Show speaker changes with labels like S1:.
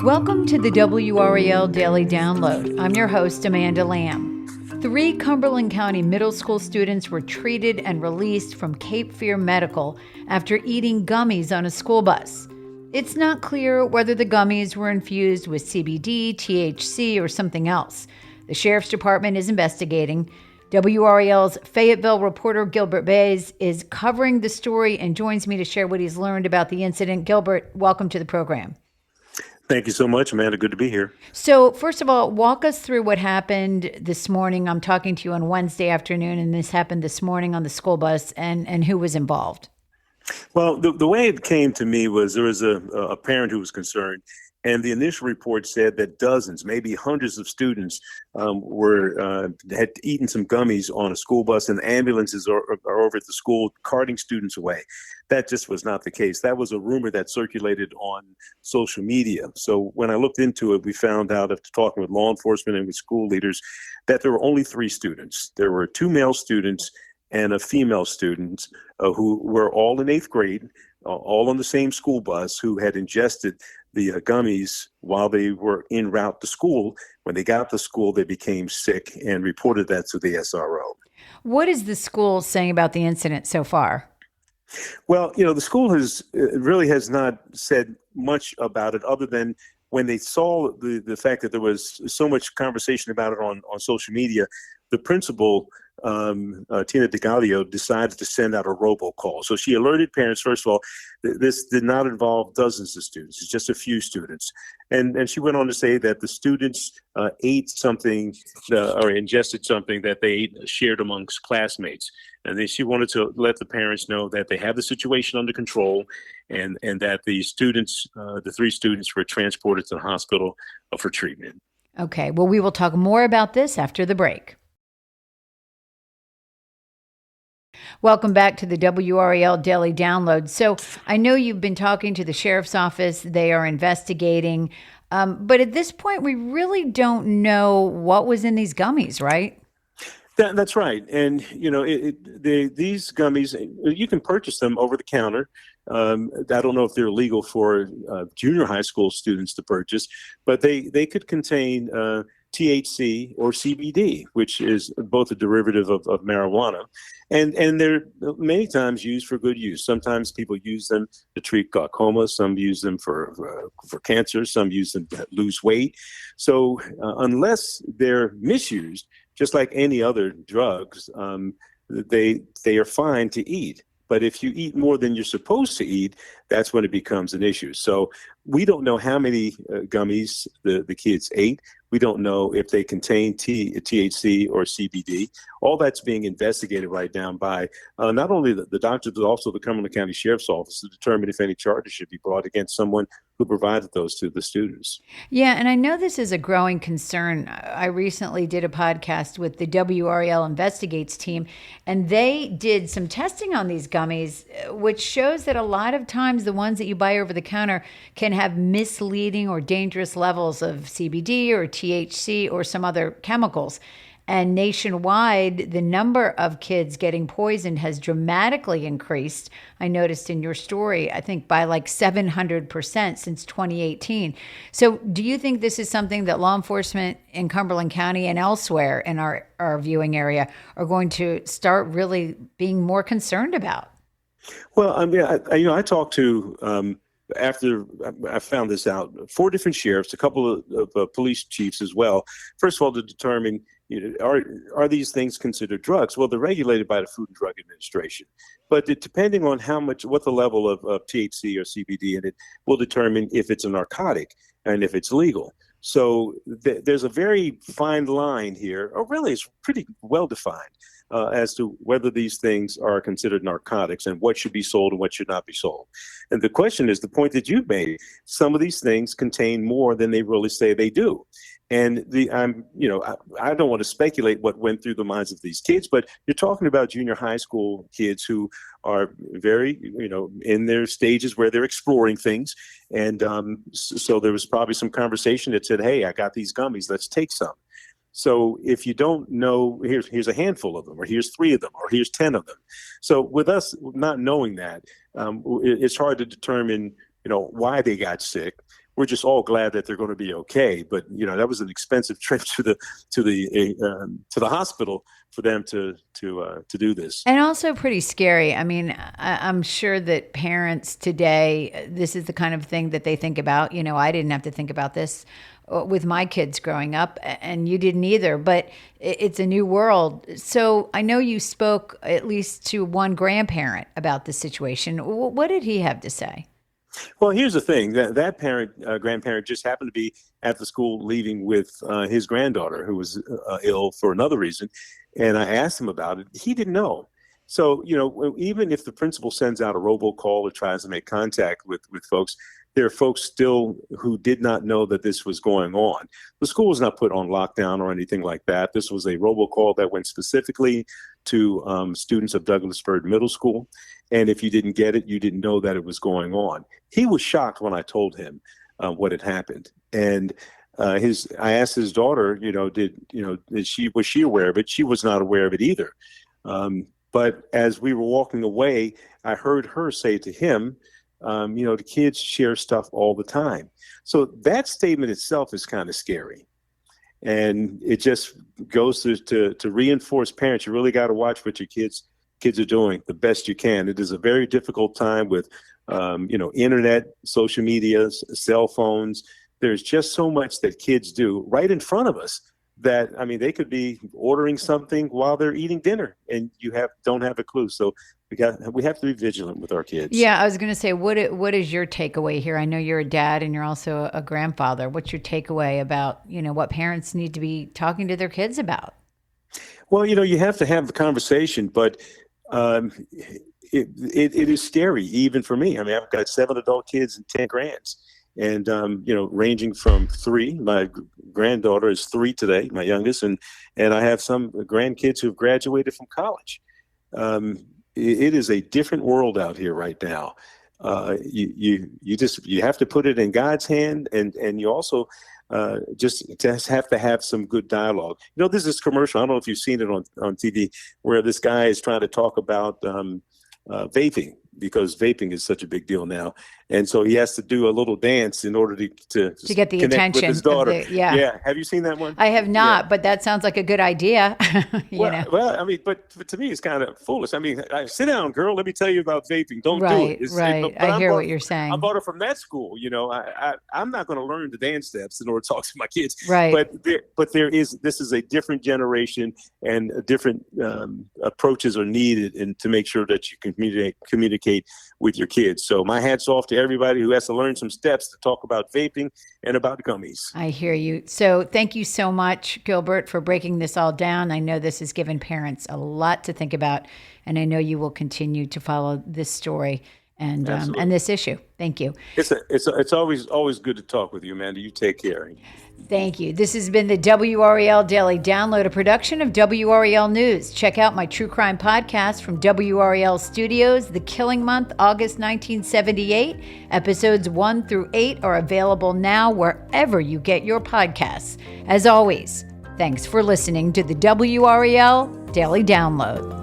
S1: Welcome to the WRAL Daily Download. I'm your host, Amanda Lamb. 3 Cumberland County middle school students were treated and released from Cape Fear Medical after eating gummies on a school bus. It's not clear whether the gummies were infused with CBD, THC, or something else. The Sheriff's Department is investigating. WRAL's Fayetteville reporter Gilbert Baez is covering the story and joins me to share what he's learned about the incident. Gilbert, welcome to the program.
S2: Thank you so much, Amanda. Good to be here.
S1: So first of all, walk us through what happened this morning. I'm talking to you on Wednesday afternoon, and this happened this morning on the school bus, and who was involved?
S2: Well, the way it came to me was there was a parent who was concerned, and the initial report said that dozens, maybe hundreds of students had eaten some gummies on a school bus, and ambulances are over at the school carting students away. That just was not the case. That was a rumor that circulated on social media. So when I looked into it, we found out after talking with law enforcement and with school leaders that there were only 3 students. There were 2 male students and a female student who were all in 8th grade, all on the same school bus, who had ingested the gummies while they were en route to school. When they got to school, they became sick and reported that to the SRO.
S1: What is the school saying about the incident so far?
S2: Well, the school has not said much about it other than when they saw the fact that there was so much conversation about it on social media. The principal, Tina DeGallio, decided to send out a robocall. So she alerted parents, first of all, this did not involve dozens of students. It's just a few students. And she went on to say that the students ate something or ingested something that they shared amongst classmates. And then she wanted to let the parents know that they have the situation under control and that the students, the 3 students, were transported to the hospital for treatment.
S1: Okay, well, we will talk more about this after the break. Welcome back to the WRAL Daily Download. So I know you've been talking to the sheriff's office. They are investigating. But at this point, we really don't know what was in these gummies, right?
S2: That's right. And, these gummies, you can purchase them over the counter. I don't know if they're legal for junior high school students to purchase, but they could contain THC or CBD, which is both a derivative of marijuana. And they're many times used for good use. Sometimes people use them to treat glaucoma. Some use them for cancer. Some use them to lose weight. So unless they're misused, just like any other drugs, they are fine to eat. But if you eat more than you're supposed to eat, that's when it becomes an issue. So we don't know how many gummies the kids ate. We don't know if they contain THC or CBD. All that's being investigated right now by not only the doctors, but also the Cumberland County Sheriff's Office to determine if any charges should be brought against someone who provided those to the students.
S1: Yeah, and I know this is a growing concern. I recently did a podcast with the WRAL Investigates team, and they did some testing on these gummies, which shows that a lot of times the ones that you buy over the counter can have misleading or dangerous levels of CBD or THC or some other chemicals. And nationwide, the number of kids getting poisoned has dramatically increased. I noticed in your story, I think by like 700% since 2018. So do you think this is something that law enforcement in Cumberland County and elsewhere in our viewing area are going to start really being more concerned about?
S2: Well, I mean, I talked to after I found this out, 4 different sheriffs, a couple of police chiefs as well. First of all, to determine, are these things considered drugs? Well, they're regulated by the Food and Drug Administration, but depending on what the level of THC or CBD in it will determine if it's a narcotic and if it's legal. So there's a very fine line here, or really it's pretty well defined as to whether these things are considered narcotics and what should be sold and what should not be sold. And the question is the point that you made. Some of these things contain more than they really say they do. And I don't want to speculate what went through the minds of these kids, but you're talking about junior high school kids who are very, in their stages where they're exploring things. And so there was probably some conversation that said, hey, I got these gummies, let's take some. So if you don't know, here's a handful of them, or here's 3 of them, or here's 10 of them. So with us not knowing that, it's hard to determine, why they got sick. we're just all glad that they're going to be okay. But that was an expensive trip to the hospital for them to do this.
S1: And also pretty scary. I mean, I'm sure that parents today, this is the kind of thing that they think about. I didn't have to think about this with my kids growing up, and you didn't either, but it's a new world. So I know you spoke at least to one grandparent about the situation. What did he have to say?
S2: Well, here's the thing. That grandparent just happened to be at the school leaving with his granddaughter who was ill for another reason. And I asked him about it. He didn't know. So, even if the principal sends out a robocall or tries to make contact with folks, there are folks still who did not know that this was going on. The school was not put on lockdown or anything like that. This was a robocall that went specifically to students of Douglasford Middle School. And if you didn't get it, you didn't know that it was going on. He was shocked when I told him what had happened. And I asked his daughter, was she aware of it? She was not aware of it either. But as we were walking away, I heard her say to him, the kids share stuff all the time. So that statement itself is kind of scary. And it just goes to reinforce parents. You really got to watch what your kids are doing the best you can. It is a very difficult time with, internet, social media, cell phones. There's just so much that kids do right in front of us that, they could be ordering something while they're eating dinner and you don't have a clue. So we have to be vigilant with our kids.
S1: Yeah, I was going to say, what is your takeaway here? I know you're a dad and you're also a grandfather. What's your takeaway about, what parents need to be talking to their kids about?
S2: Well, you have to have the conversation, but it is scary even for me. I've got 7 adult kids and 10 grands. And, ranging from 3, my granddaughter is 3 today, my youngest, and I have some grandkids who have graduated from college. It is a different world out here right now. You have to put it in God's hand, and you also just have to have some good dialogue. There's this commercial, I don't know if you've seen it on TV, where this guy is trying to talk about vaping, because vaping is such a big deal now. And so he has to do a little dance in order to
S1: get the attention
S2: with his daughter.
S1: Yeah.
S2: Have you seen that one?
S1: I have not, but that sounds like a good idea.
S2: Well, but to me, it's kind of foolish. Sit down, girl. Let me tell you about vaping. Don't do it.
S1: Right. I hear what you're saying.
S2: I bought it from that school. I'm not going to learn the dance steps in order to talk to my kids.
S1: Right.
S2: But this is a different generation, and different approaches are needed, and to make sure that you can communicate with your kids. So my hat's off to everybody who has to learn some steps to talk about vaping and about gummies.
S1: I hear you. So thank you so much, Gilbert, for breaking this all down. I know this has given parents a lot to think about, and I know you will continue to follow this story and this issue. Thank you.
S2: It's always good to talk with you, Amanda. You take care.
S1: Thank you. This has been the WRAL Daily Download, a production of WRAL News. Check out my true crime podcast from WRAL Studios, The Killing Month, August 1978. Episodes 1 through 8 are available now wherever you get your podcasts. As always, thanks for listening to the WRAL Daily Download.